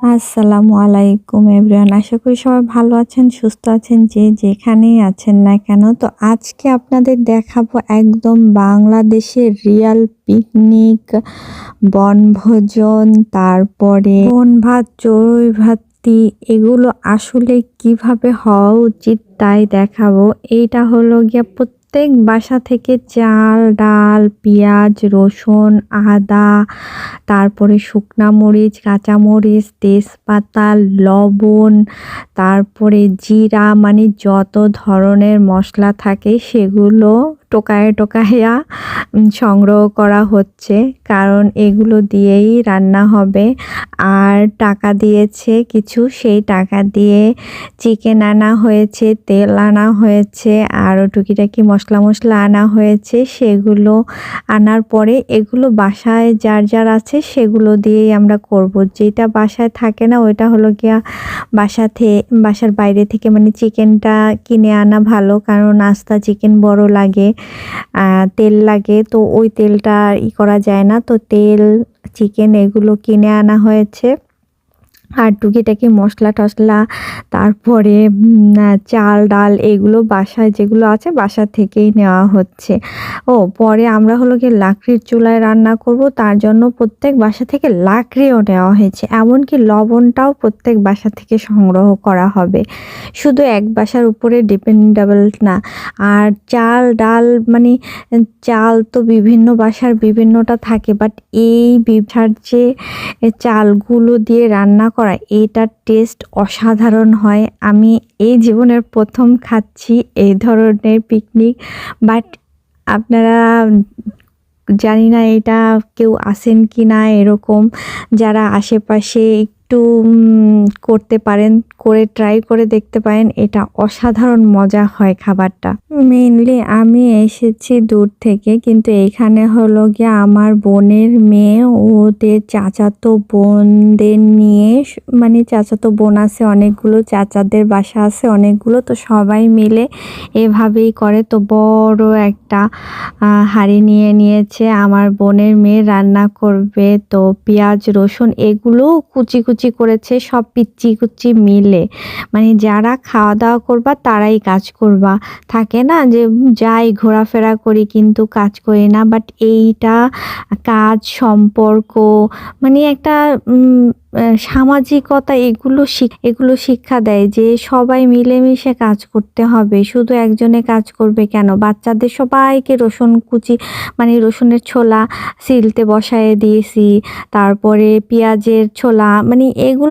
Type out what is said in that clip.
আসসালামু আলাইকুম এভরিওয়ান। আশা করি সবাই ভালো আছেন, সুস্থ আছেন, যে যেখানেই আছেন না কেন। তো আজকে আপনাদের দেখাবো একদম বাংলাদেশের রিয়াল পিকনিক, বনভোজন, তারপরে বনভাত, চড়ুই ভাতি, এগুলো আসলে কিভাবে হওয়া উচিত তাই দেখাবো। এইটা হলো গিয়া প্রত্যেক বাসা থেকে চাল, ডাল, পেঁয়াজ, রসুন, আদা, তারপরে শুকনা মরিচ, কাঁচা মরিচ, তেজপাতা, লবণ, তারপরে জিরা, মানে যত ধরনের মশলা থাকে সেগুলো টোকায়া টোকায়া সংগ্রহ করা হচ্ছে, কারণ এগুলো দিয়েই রান্না হবে। আর টাকা দিয়েছে কিছু, সেই টাকা দিয়ে চিকেন আনা হয়েছে, তেল আনা হয়েছে, আরও টুকিটাকি মশলা আনা হয়েছে। সেগুলো আনার পরে এগুলো বাসায় যার যার আছে সেগুলো দিয়েই আমরা করব। যেটা বাসায় থাকে না ওইটা হলো গিয়া বাসার বাইরে থেকে, মানে চিকেনটা কিনে আনা ভালো, কারণ আস্তা চিকেন বড় লাগে, তেল লাগে, তো ওই তেলটা করা যায় না। তো তেল, চিকেন এগুলো কিনে আনা হয়েছে। আর টুকিটাকি মশলা টশলা, তারপরে চাল ডাল এগুলো বাসায় যেগুলো আছে বাসা থেকেই নেওয়া হচ্ছে। পরে আমরা হলো গিয়ে লাকড়ির চুলায় রান্না করব, তার জন্য প্রত্যেক বাসা থেকে লাকড়িও নেওয়া হয়েছে, এমনকি লবণটাও প্রত্যেক বাসা থেকে সংগ্রহ করা হবে, শুধু এক বাসার উপরে ডিপেন্ডেবল না। আর চাল ডাল, মানে চাল তো বিভিন্ন বাসার বিভিন্নটা থাকে, বাট এই বিভার যে চালগুলো দিয়ে রান্না করা, এটার টেস্ট অসাধারণ হয়। আমি এই জীবনের প্রথম খাচ্ছি এই ধরনের পিকনিক, বাট আপনারা জানি না এটা কেউ আসেন কি না এরকম, যারা আশেপাশে একটু করতে পারেন, করে ট্রাই করে দেখতে পারেন, এটা অসাধারণ মজা হয় খাবারটা। মেইনলি আমি এসেছি দূর থেকে, কিন্তু এইখানে হলো গিয়ে আমার বোনের মেয়ে, ওদের চাচাতো বোনদের নিয়ে, মানে চাচাতো বোন আছে অনেকগুলো, চাচাদের বাসা আছে অনেকগুলো, তো সবাই মিলে এভাবেই করে। তো বড় একটা হাঁড়ি নিয়ে নিয়েছে, আমার বোনের মেয়ে রান্না করবে। তো পেঁয়াজ রসুন এগুলো কুচি কুচি করেছে, সব পিচ্চি কুচি মিলে, মানে যারা খাওয়া দাওয়া করবা তারাই কাজ করবা, থাকে না যে যাই ঘোরাফেরা করি কিন্তু কাজ করি না, বাট এইটা কাজ, সম্পর্ক, মানে একটা সামাজিকতা, এগুলো শিক্ষা দেয় যে সবাই মিলেমিশে কাজ করতে হবে। শুধু একজনে কাজ করবে কেন, বাচ্চাদের সবাইকে রসুন কুচি, মানে রসুনের ছোলা সিলতে বসায় দিয়েছি, তারপরে পেঁয়াজের ছোলা, মানে এগুলো